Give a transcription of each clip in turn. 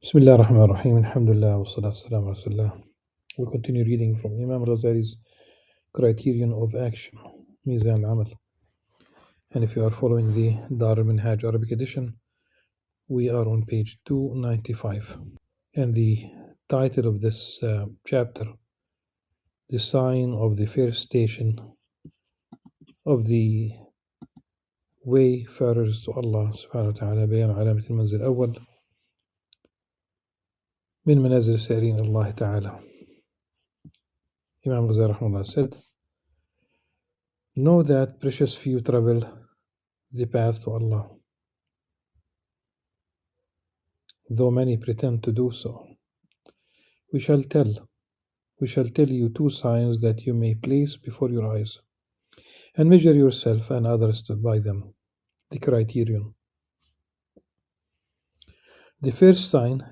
Bismillah ar-Rahman ar-Rahim, alhamdulillah, wa salatu salam ala Rasulullah. We continue reading from Imam Al-Ghazali's Criterion of Action, Mizan al-Amal. And if you are following the Dar al-Minhaj Arabic edition, we are on page 295. And the title of this chapter, The Sign of the First Station of the Wayfarers to Allah subhanahu wa ta'ala, بيان علامة المنزل الأول من منازل السائرين الله تعالى. Imam Ghazali rahimahullah said, know that precious few travel the path to Allah, though many pretend to do so. We shall tell you two signs that you may place before your eyes, and measure yourself and others by them. The criterion. The first sign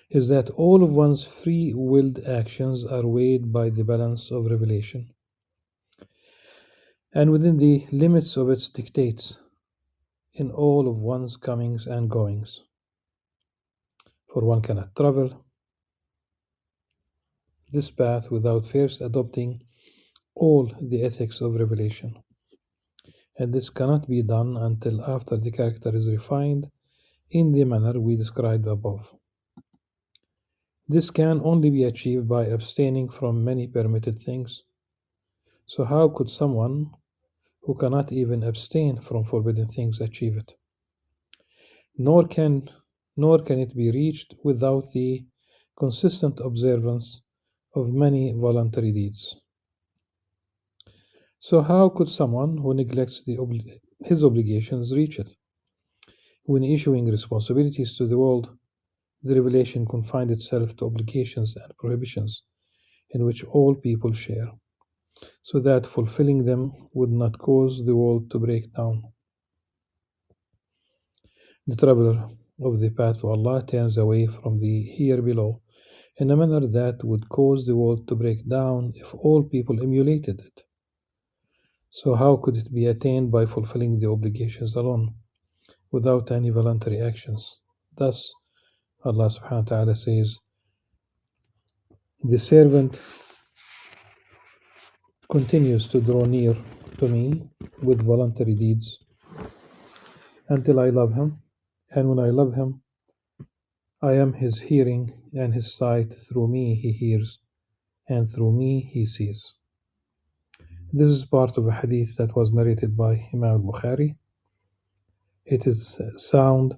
is that all of one's free-willed actions are weighed by the balance of revelation, and within the limits of its dictates in all of one's comings and goings. For one cannot travel this path without first adopting all the ethics of revelation, and this cannot be done until after the character is refined in the manner we described above. This can only be achieved by abstaining from many permitted things. So how could someone who cannot even abstain from forbidden things achieve it? Nor can it be reached without the consistent observance of many voluntary deeds. So how could someone who neglects his obligations reach it? When issuing responsibilities to the world, the revelation confined itself to obligations and prohibitions in which all people share, so that fulfilling them would not cause the world to break down. The traveler of the path to Allah turns away from the here below in a manner that would cause the world to break down if all people emulated it. So how could it be attained by fulfilling the obligations alone, without any voluntary actions? Thus, Allah subhanahu wa ta'ala says, the servant continues to draw near to me with voluntary deeds until I love him, and when I love him, I am his hearing and his sight. Through me he hears, and through me he sees. This is part of a hadith that was narrated by Imam al-Bukhari. It is sound.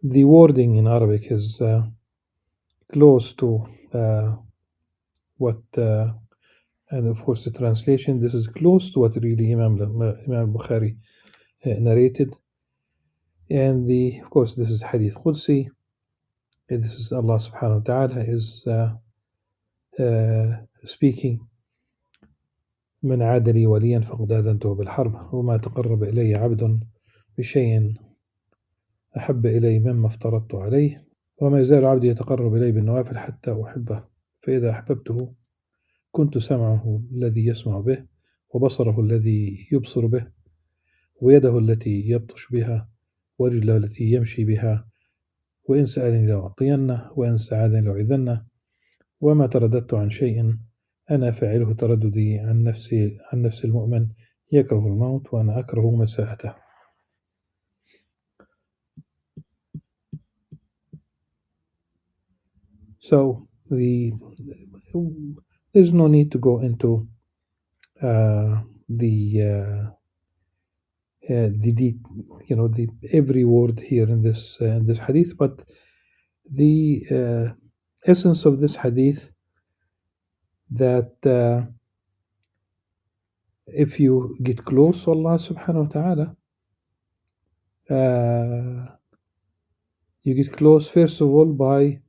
The wording in Arabic is close to what, and of course the translation, this is close to what really Imam al-Bukhari narrated. And of course this is Hadith Qudsi. This is Allah subhanahu wa ta'ala is speaking. من عاد لي وليا فقد آذنته بالحرب وما تقرب إلي عبد بشيء أحب إلي مما افترضت عليه وما يزال عبدي يتقرب إلي بالنوافل حتى أحبه فإذا أحببته كنت سمعه الذي يسمع به وبصره الذي يبصر به ويده التي يبطش بها ورجله التي يمشي بها وإن سألني لأعطينه وإن استعاذني لأعيذنه وما ترددت عن شيء أنا فاعله ترددي عن نفس المؤمن يكره الموت وأنا أكره مساءته. So there's no need to go into the every word here in this hadith, but the essence of this hadith that if you get close to Allah subhanahu wa ta'ala, you get close first of all by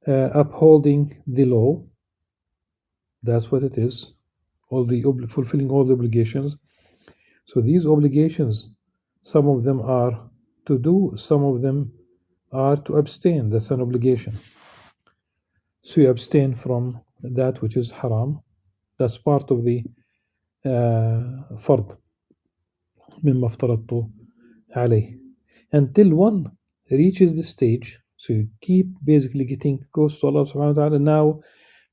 upholding the law. That's what it is. Fulfilling all the obligations. So these obligations, some of them are to do, some of them are to abstain. That's an obligation. So you abstain from that which is haram. That's part of the fard. مما افترضت عليه. until one reaches the stage. So you keep basically getting close to Allah subhanahu wa ta'ala now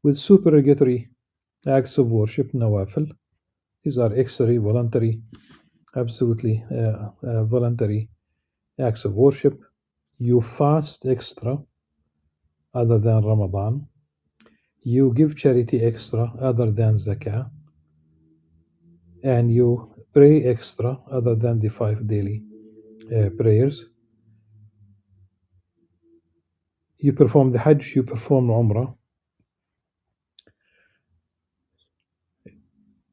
with supererogatory acts of worship, nawafil. These are extra voluntary, absolutely voluntary acts of worship. You fast extra other than Ramadan. You give charity extra other than zakah. And you pray extra other than the 5 daily prayers. You perform the Hajj, you perform Umrah.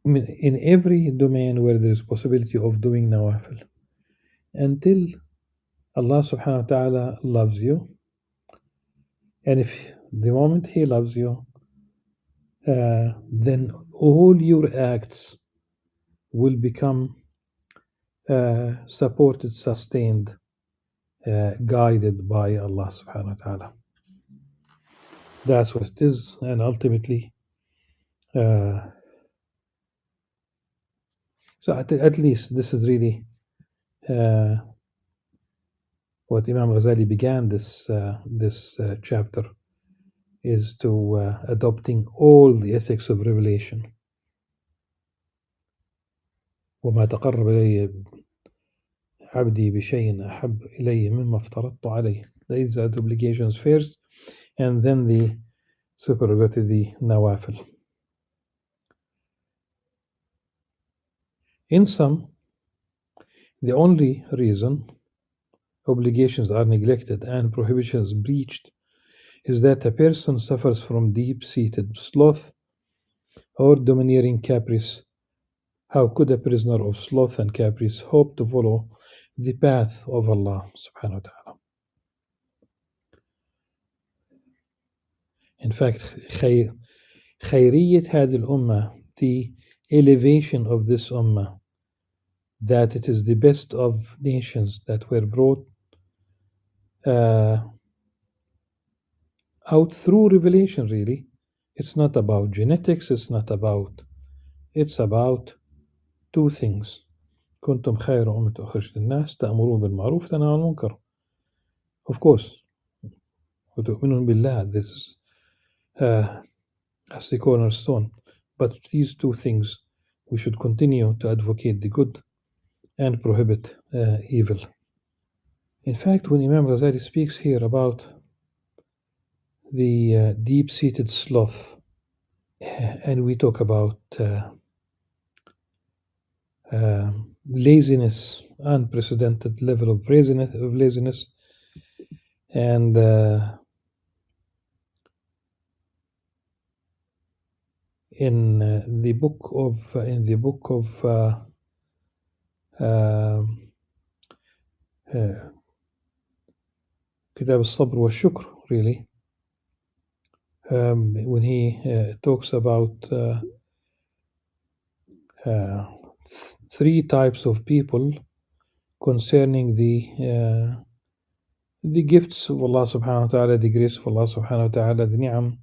I mean, in every domain where there is possibility of doing nawafil, until Allah subhanahu wa ta'ala loves you, and if the moment He loves you, then all your acts will become supported, sustained, guided by Allah subhanahu wa ta'ala. That's what it is, and ultimately, so at least this is really what Imam Ghazali began this chapter, is to adopting all the ethics of revelation. وما تقرب إلي عبدي بشيء أحب إلي مما افترضت عليه. These are the obligations first, and then the supererogatory, the nawafil. In sum, the only reason obligations are neglected and prohibitions breached is that a person suffers from deep-seated sloth or domineering caprice. How could a prisoner of sloth and caprice hope to follow the path of Allah subhanahu wa ta'ala? In fact, khairiyyat had al-ummah, the elevation of this ummah, that it is the best of nations that were brought out through revelation, really. It's not about genetics, it's about two things. كنتم خير أمة أخرجت للناس تأمرون بالمعروف تنهون عن المنكر. Of course, وتؤمنون بالله, this is as the cornerstone. But these two things, we should continue to advocate the good and prohibit evil. In fact, when Imam Ghazali speaks here about the deep-seated sloth, and we talk about laziness, unprecedented level of laziness, and in the book of كتاب الصبر والشكر, really, when he talks about 3 types of people concerning the gifts of Allah subhanahu wa ta'ala, the grace of Allah subhanahu wa ta'ala, the ni'am,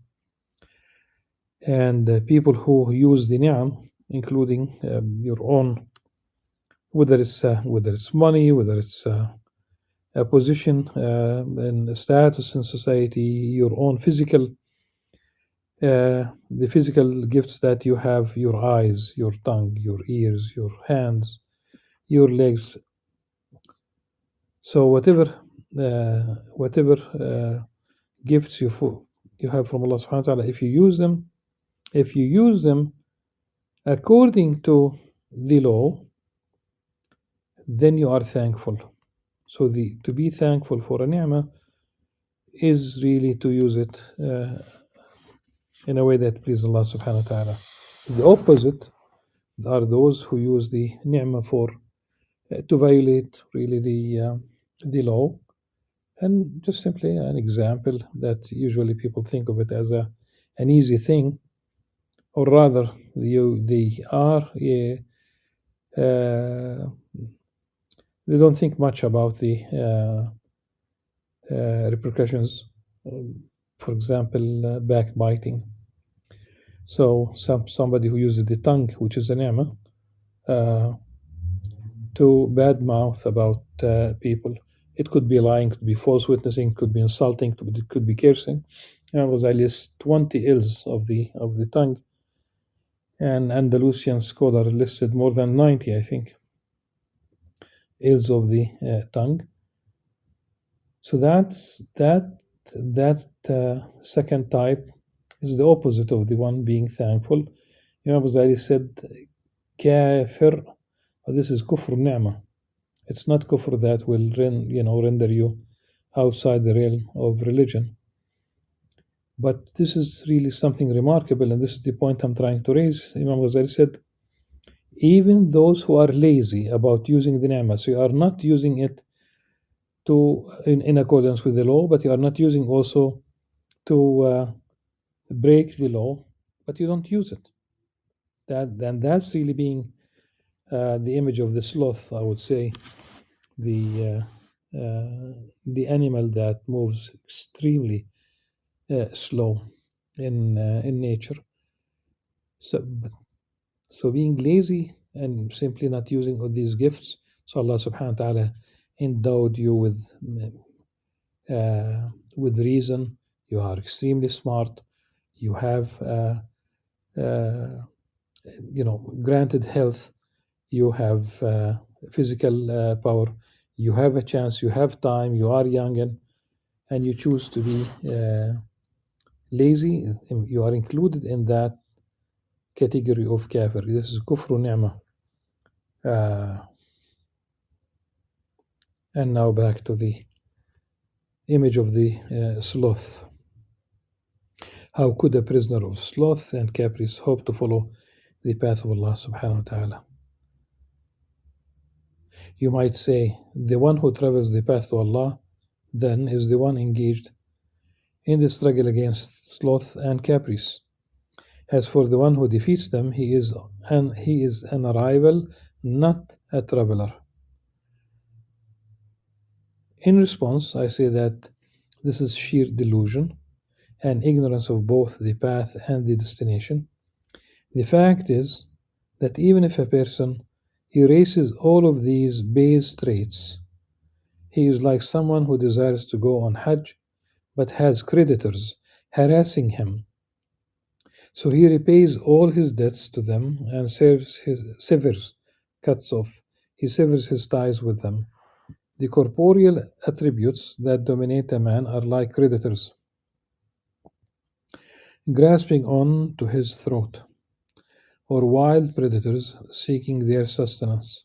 and people who use the ni'am, including your own, whether it's money, whether it's a position and status in society, your own physical, the physical gifts that you have, your eyes, your tongue, your ears, your hands, your legs. So whatever gifts you have from Allah subhanahu wa ta'ala, if you use them according to the law, then you are thankful. So to be thankful for a ni'mah is really to use it in a way that pleases Allah subhanahu wa ta'ala. The opposite are those who use the ni'mah for to violate really the law. And just simply an example that usually people think of it as an easy thing, or rather they don't think much about the repercussions. For example, backbiting. So somebody who uses the tongue, which is a ni'mah, to badmouth about people, It could be lying, could be false witnessing, could be insulting, it could be cursing. Al-Ghazali lists 20 ills of the tongue, and Andalusian scholar listed more than 90, I think, ills of the tongue. So that second type is the opposite of the one being thankful. Imam Ghazali said, kafir, this is kufr ni'mah. It's not kufr that will render you outside the realm of religion. But this is really something remarkable, and this is the point I'm trying to raise. Imam Ghazali said, even those who are lazy about using the ni'mah, so you are not using it in accordance with the law, but you are not using also to break the law, but you don't use it. That's really being the image of the sloth, I would say, the animal that moves extremely slow in nature. So being lazy and simply not using all these gifts. So Allah subhanahu wa ta'ala endowed you with reason. You are extremely smart. You have granted health. You have physical power. You have a chance. You have time. You are young, and you choose to be lazy. You are included in that category of kafir. This is kufru ni'mah. And now back to the image of the sloth. How could a prisoner of sloth and caprice hope to follow the path of Allah subhanahu wa ta'ala? You might say, the one who travels the path to Allah then is the one engaged in the struggle against sloth and caprice. As for the one who defeats them, he is an arrival, not a traveler. In response, I say that this is sheer delusion and ignorance of both the path and the destination. The fact is that even if a person erases all of these base traits, he is like someone who desires to go on Hajj but has creditors harassing him. So he repays all his debts to them and cuts off. He severs his ties with them. The corporeal attributes that dominate a man are like creditors, grasping on to his throat, or wild predators seeking their sustenance.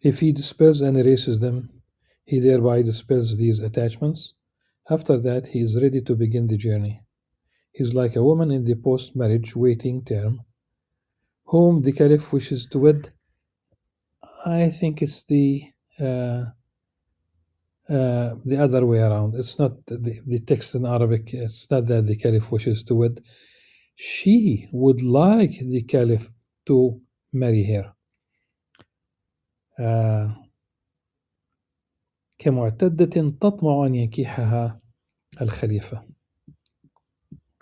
If he dispels and erases them, he thereby dispels these attachments. After that, he is ready to begin the journey. He is like a woman in the post-marriage waiting term, whom the caliph wishes to wed. I think it's the other way around. It's not the text in Arabic. It's not that the caliph wishes to wed. She would like the caliph to marry her. كمعتدة تطمع أن ينكحها الخليفة.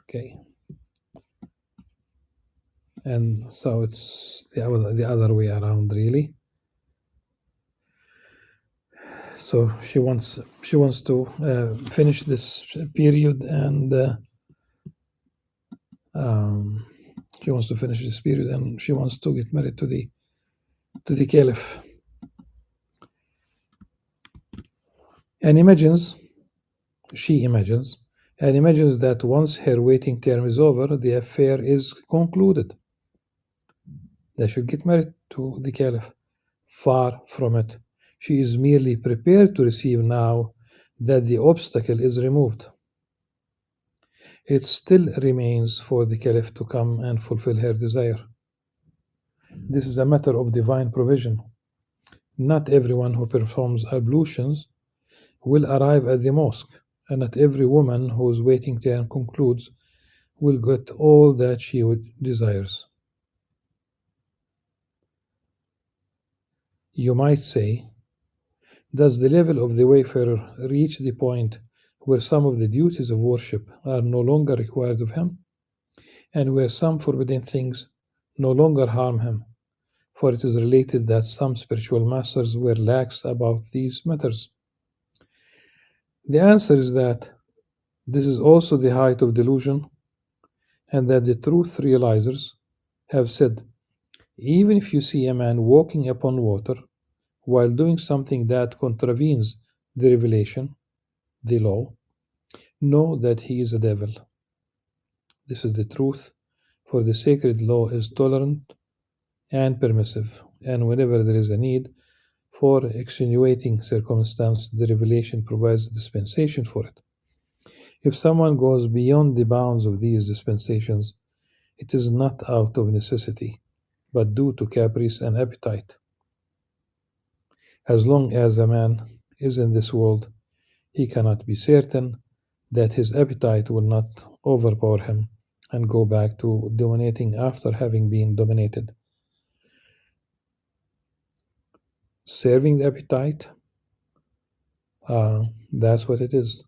Okay. And so it's the other way around, really. So she wants to finish this period, and she wants to get married to the caliph, and she imagines that once her waiting term is over, the affair is concluded. They should get married to the caliph. Far from it. She is merely prepared to receive now that the obstacle is removed. It still remains for the caliph to come and fulfill her desire. This is a matter of divine provision. Not everyone who performs ablutions will arrive at the mosque, and not every woman whose waiting term concludes will get all that she desires. You might say, does the level of the wayfarer reach the point where some of the duties of worship are no longer required of him, and where some forbidden things no longer harm him? for it is related that some spiritual masters were lax about these matters. The answer is that this is also the height of delusion, and that the truth realizers have said, even if you see a man walking upon water while doing something that contravenes the revelation, the law, know that he is a devil. This is the truth, for the sacred law is tolerant and permissive, and whenever there is a need for extenuating circumstance, the revelation provides a dispensation for it. If someone goes beyond the bounds of these dispensations, it is not out of necessity, but due to caprice and appetite. As long as a man is in this world, he cannot be certain that his appetite will not overpower him and go back to dominating after having been dominated. Serving the appetite, that's what it is.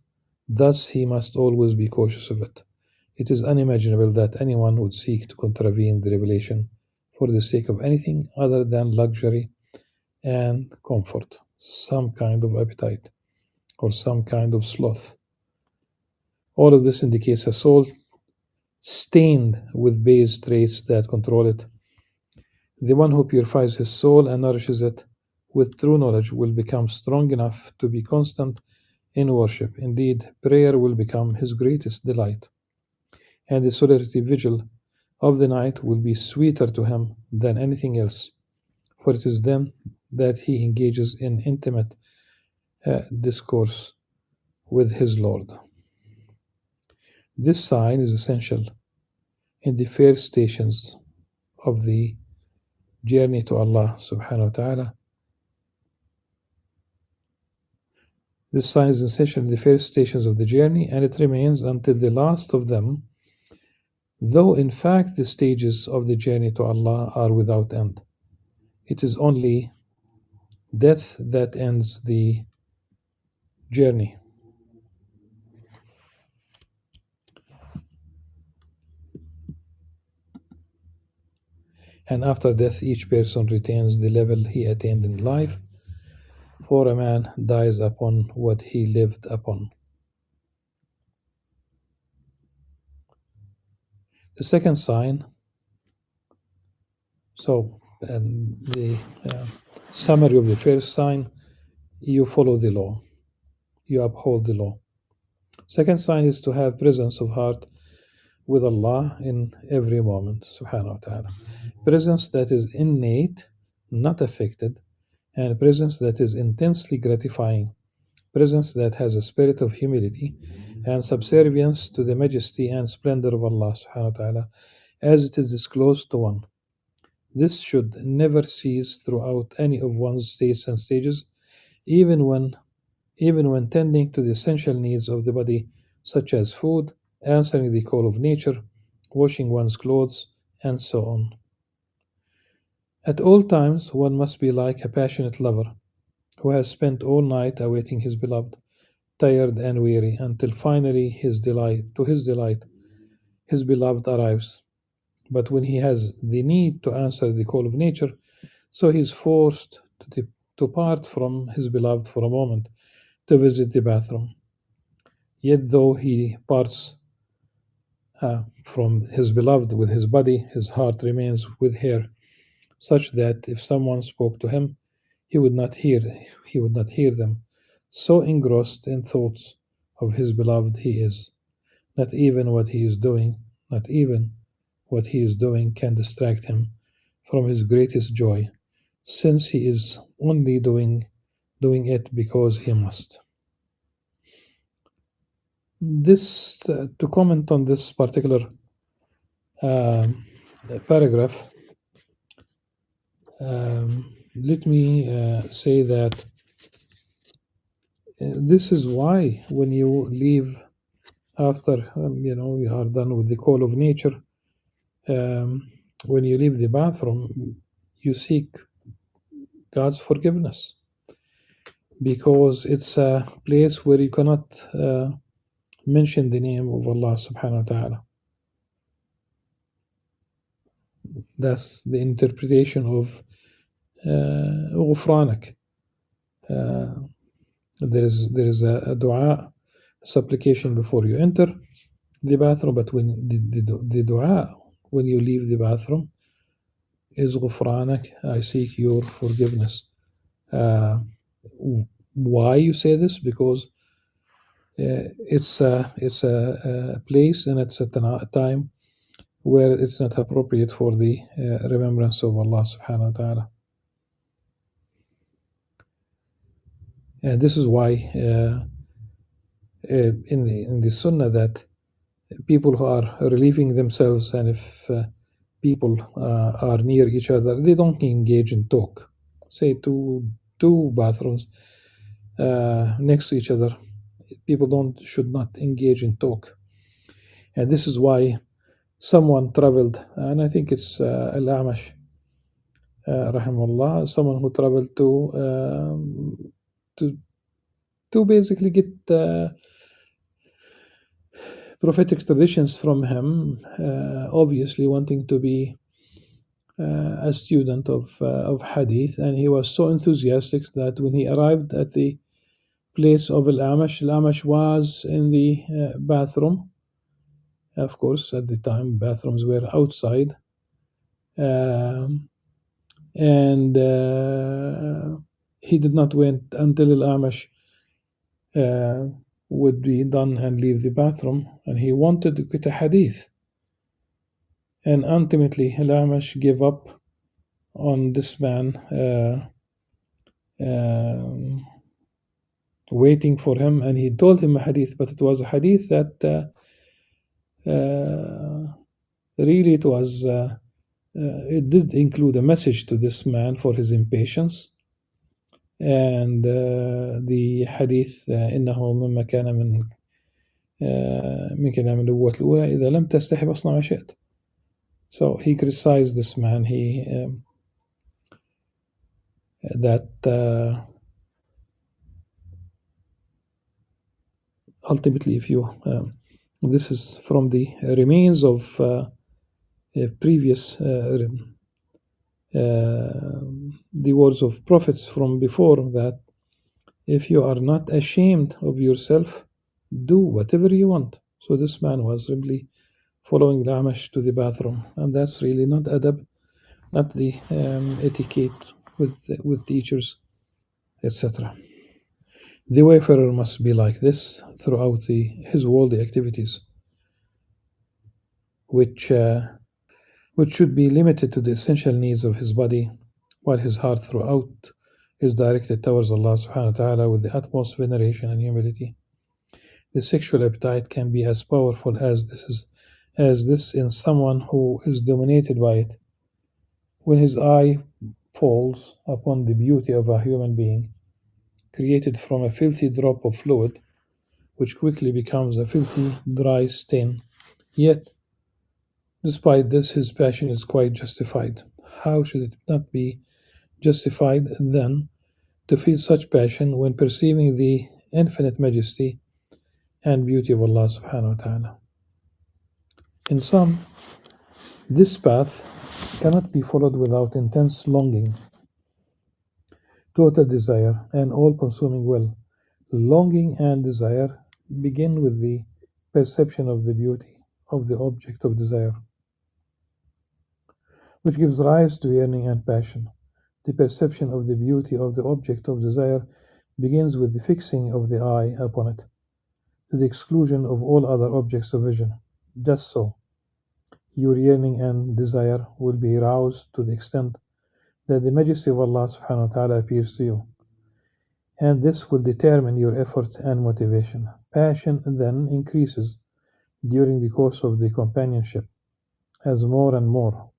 Thus, he must always be cautious of it. It is unimaginable that anyone would seek to contravene the revelation for the sake of anything other than luxury and comfort, some kind of appetite, or some kind of sloth. All of this indicates a soul stained with base traits that control it. The one who purifies his soul and nourishes it with true knowledge will become strong enough to be constant in worship. Indeed, prayer will become his greatest delight, and the solitary vigil of the night will be sweeter to him than anything else, for it is then that he engages in intimate discourse with his Lord. This sign is essential in the first stations of the journey to Allah subhanahu wa ta'ala. This sign is essential in the first stations of the journey, and it remains until the last of them, though in fact the stages of the journey to Allah are without end. It is only death that ends the journey. And after death, each person retains the level he attained in life, for a man dies upon what he lived upon. The second sign, the summary of the first sign, you follow the law, you uphold the law. Second sign is to have presence of heart with Allah in every moment, subhanahu wa ta'ala. Presence that is innate, not affected, and presence that is intensely gratifying. Presence that has a spirit of humility and subservience to the majesty and splendor of Allah subhanahu wa ta'ala as it is disclosed to one. This should never cease throughout any of one's states and stages, even when tending to the essential needs of the body, such as food, answering the call of nature, washing one's clothes, and so on. At all times, one must be like a passionate lover who has spent all night awaiting his beloved, tired and weary, until finally his delight, his beloved arrives. But when he has the need to answer the call of nature, so he is forced to part from his beloved for a moment to visit the bathroom. Yet though he parts from his beloved with his body, his heart remains with her, such that if someone spoke to him, he would not hear them. So engrossed in thoughts of his beloved he is, not even what he is doing can distract him from his greatest joy, since he is only doing it because he must. This to comment on this particular paragraph, let me say that this is why when you leave after you are done with the call of nature, when you leave the bathroom, you seek God's forgiveness, because it's a place where you cannot mention the name of Allah subhanahu wa ta'ala. That's the interpretation of غفرانك. Uh, there is a dua, supplication before you enter the bathroom, but when the dua when you leave the bathroom is غفرانك, I seek your forgiveness. Uh, why you say this? Because it's a place and it's at a time where it's not appropriate for the remembrance of Allah subhanahu wa ta'ala. And this is why in the sunnah that people who are relieving themselves, and if people are near each other, they don't engage in talk. Say two bathrooms next to each other, people should not engage in talk. And this is why someone traveled, and I think it's Al-Amash, rahimahullah, someone who traveled to to basically get prophetic traditions from him, obviously wanting to be a student of hadith, and he was so enthusiastic that when he arrived at the place of Al-Amash was in the bathroom. Of course, at the time, bathrooms were outside, and he did not wait until Al-Amash would be done and leave the bathroom, and he wanted to get a hadith. And ultimately, Al-Amash gave up on this man, waiting for him, and he told him a hadith, but it was a hadith that really it did include a message to this man for his impatience. And the hadith إنه مما كان من كلام النبوة الأولى إذا لم تستحي فاصنع ما شئت. So he criticized this man. Ultimately, if you this is from the remains of previous the words of prophets from before, that if you are not ashamed of yourself, do whatever you want. So this man was simply following the Amash to the bathroom, and that's really not adab, not the etiquette with teachers, etc. The wayfarer must be like this throughout his worldly activities, which should be limited to the essential needs of his body, while his heart throughout is directed towards Allah subhanahu wa ta'ala with the utmost veneration and humility. The sexual appetite can be as powerful as this in someone who is dominated by it. When his eye falls upon the beauty of a human being, created from a filthy drop of fluid, which quickly becomes a filthy, dry stain, yet, despite this, his passion is quite justified. How should it not be justified, then, to feel such passion when perceiving the infinite majesty and beauty of Allah subhanahu wa ta'ala? In sum, this path cannot be followed without intense longing, total desire, and all-consuming will. Longing and desire begin with the perception of the beauty of the object of desire, which gives rise to yearning and passion. The perception of the beauty of the object of desire begins with the fixing of the eye upon it, to the exclusion of all other objects of vision. Just so, your yearning and desire will be aroused to the extent that the majesty of Allah subhanahu wa ta'ala appears to you. And this will determine your effort and motivation. Passion then increases during the course of the companionship, as more and more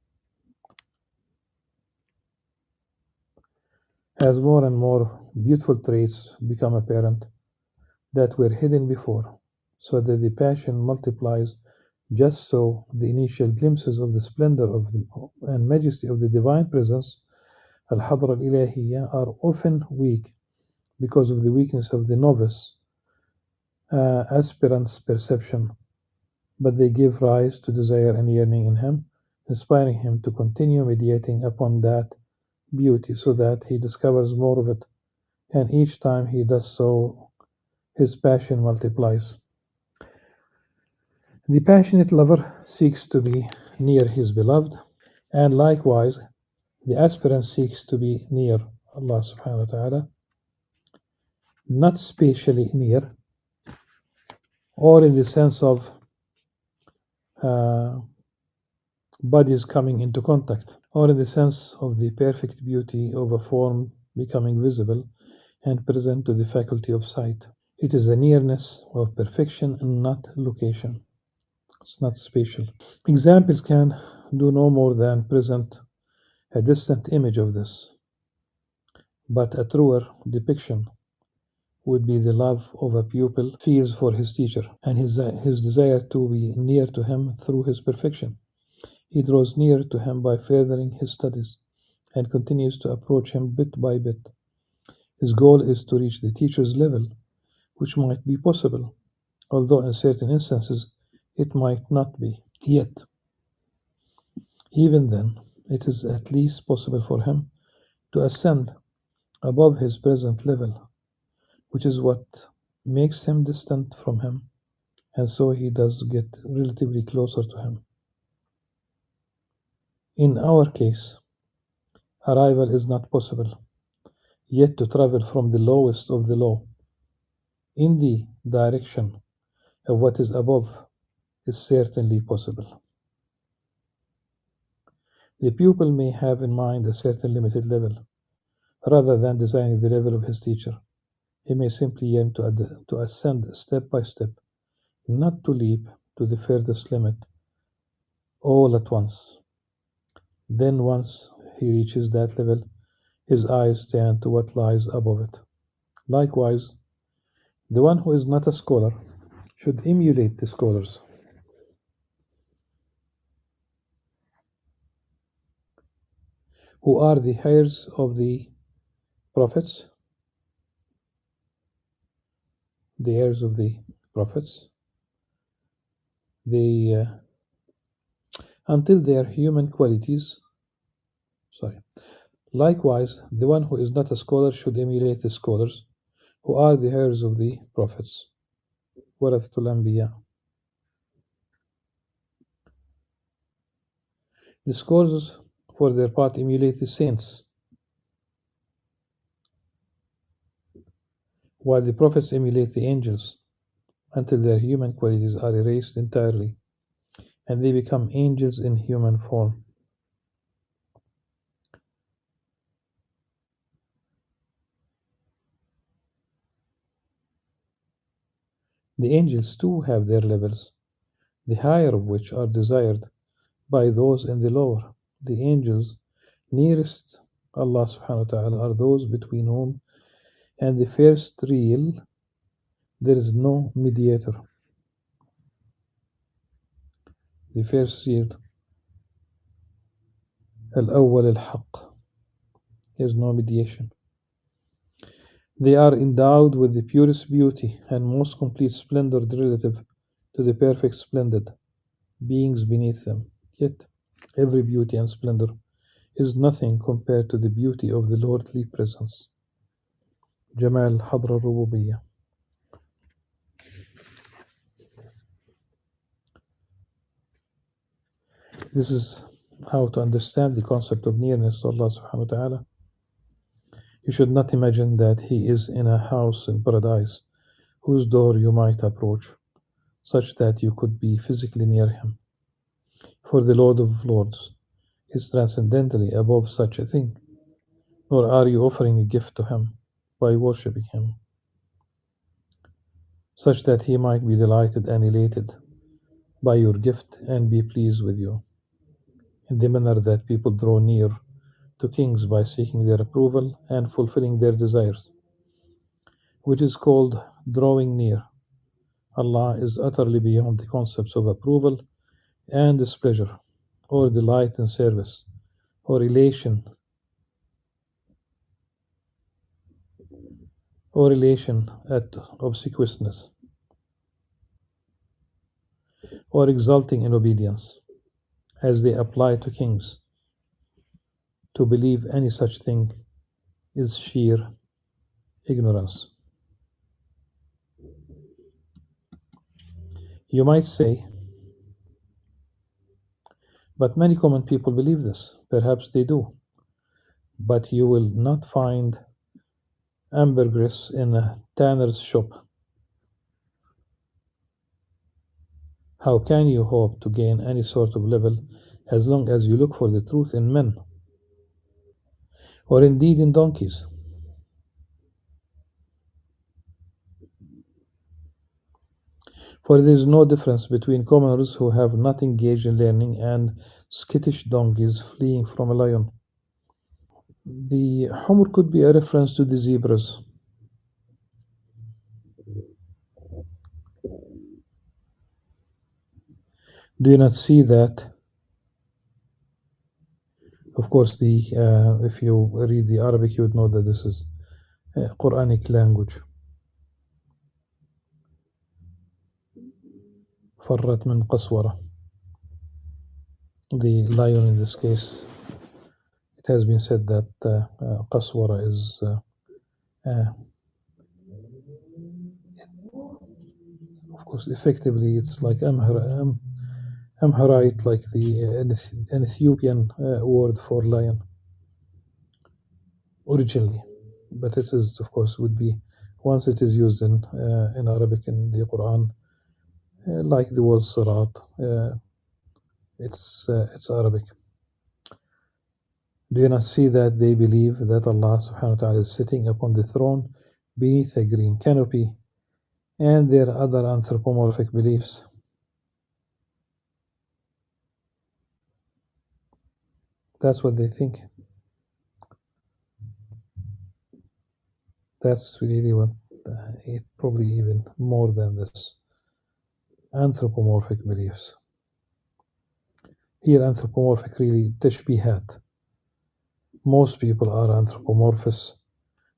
beautiful traits become apparent that were hidden before, so that the passion multiplies. Just so, the initial glimpses of the splendor and majesty of the divine presence, al-Hadra al-Ilahiyya, are often weak because of the weakness of the novice aspirant's perception, but they give rise to desire and yearning in him, inspiring him to continue meditating upon that beauty so that he discovers more of it, and each time he does so, his passion multiplies. The passionate lover seeks to be near his beloved, and likewise, the aspirant seeks to be near Allah subhanahu wa ta'ala, not spatially near, or in the sense of uh, bodies coming into contact, or in the sense of the perfect beauty of a form becoming visible and present to the faculty of sight. It is a nearness of perfection and not location. It's not spatial. Examples can do no more than present a distant image of this, but a truer depiction would be the love of a pupil feels for his teacher and his desire to be near to him through his perfection. He draws near to him by furthering his studies and continues to approach him bit by bit. His goal is to reach the teacher's level, which might be possible, although in certain instances it might not be. Yet, even then, it is at least possible for him to ascend above his present level, which is what makes him distant from him, and so he does get relatively closer to him. In our case, arrival is not possible, yet to travel from the lowest of the low in the direction of what is above is certainly possible. The pupil may have in mind a certain limited level, rather than designing the level of his teacher. He may simply yearn to ascend step by step, not to leap to the furthest limit all at once. Then, once he reaches that level, his eyes turn to what lies above it. Likewise, the one who is not a scholar should emulate the scholars, who are the heirs of the prophets, the heirs of the prophets, they until their human qualities. Sorry. Likewise, the one who is not a scholar should emulate the scholars, who are the heirs of the prophets, warathatul anbiya. The scholars, for their part, emulate the saints, while the prophets emulate the angels, until their human qualities are erased entirely, and they become angels in human form. The angels too have their levels, the higher of which are desired by those in the lower. The angels nearest Allah subhanahu wa ta'ala are those between whom and the first real there is no mediator. The first real al-awwal al-haq. There is no mediation. They are endowed with the purest beauty and most complete splendor relative to the perfect splendid beings beneath them. Yet every beauty and splendor is nothing compared to the beauty of the lordly presence. Jamal Hadra Rububiyyah. This is how to understand the concept of nearness to Allah subhanahu wa ta'ala. You should not imagine that He is in a house in paradise whose door you might approach, such that you could be physically near Him. For the Lord of Lords is transcendently above such a thing, nor are you offering a gift to Him by worshipping Him, such that He might be delighted and elated by your gift and be pleased with you, in the manner that people draw near to kings by seeking their approval and fulfilling their desires, which is called drawing near. Allah is utterly beyond the concepts of approval and displeasure, or delight in service, or elation at obsequiousness, or exulting in obedience, as they apply to kings. To believe any such thing is sheer ignorance. You might say, but many common people believe this. Perhaps they do, but you will not find ambergris in a tanner's shop. How can you hope to gain any sort of level as long as you look for the truth in men, or indeed in donkeys? For there is no difference between commoners who have not engaged in learning and skittish donkeys fleeing from a lion. The humor could be a reference to the zebras. Do you not see that? Of course, if you read the Arabic, you would know that this is Quranic language. فرت من قسورة. The lion in this case, it has been said that قسورة is of course effectively it's like Amharite, like an Ethiopian word for lion originally, but it is of course would be once it is used in Arabic in the Quran, like the word Sirat, it's Arabic. Do you not see that they believe that Allah subhanahu wa ta'ala is sitting upon the throne beneath a green canopy, and their other anthropomorphic beliefs? That's what they think. That's really what it probably even more than this. Anthropomorphic beliefs. Here anthropomorphic really tashbihat. Most people are anthropomorphous,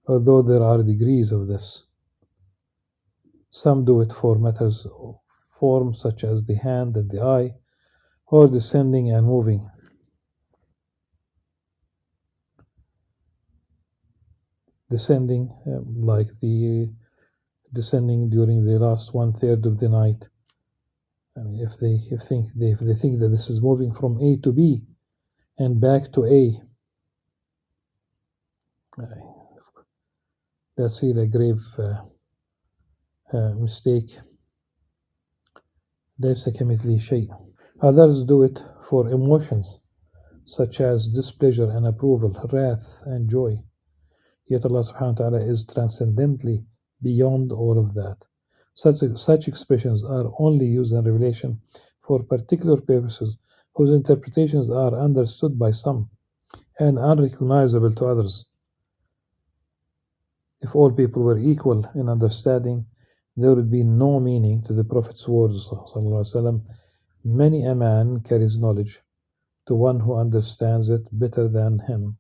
although there are degrees of this. Some do it for matters of form such as the hand and the eye, or descending and moving. Descending, like the descending during the last 1/3 of the night. I mean, if they think that this is moving from A to B and back to A, that's really a grave mistake. ليس كمثله شيء. Others do it for emotions such as displeasure and approval, wrath and joy. Yet Allah subhanahu wa ta'ala is transcendently beyond all of that. Such expressions are only used in revelation for particular purposes whose interpretations are understood by some and unrecognizable to others. If all people were equal in understanding, there would be no meaning to the Prophet's words. Many a man carries knowledge to one who understands it better than him,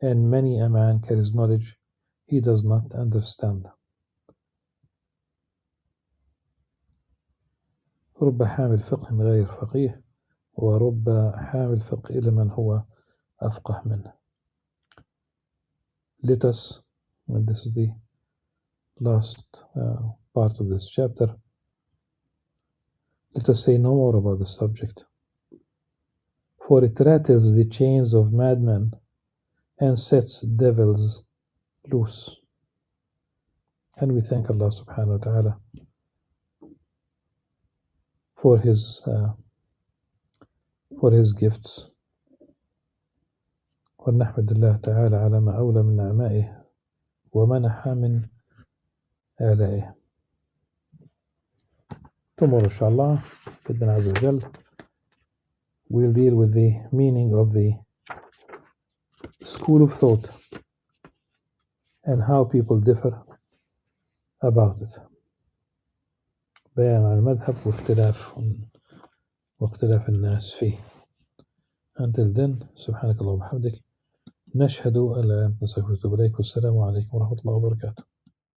and many a man carries knowledge he does not understand. رب حامل فقه غير فقيه ورب حامل فقه لمن هو أفقه منه. Let us, and this is the last part of this chapter, let us say no more about the subject, for it rattles the chains of madmen and sets devils loose. And we thank Allah subhanahu wa ta'ala for his gifts. ونحمد الله تعالى على ما أولى من نعمائه ومنح من آلائه. Tomorrow, inshallah, بإذن عز وجل, we'll deal with the meaning of the school of thought and how people differ about it. بيان عن المذهب واختلاف الناس فيه. Until then, سبحانك اللهم وبحمدك، نشهد أن لا إله إلا أنت نستغفرك ونتوب إليك، والسلام عليكم ورحمة الله وبركاته.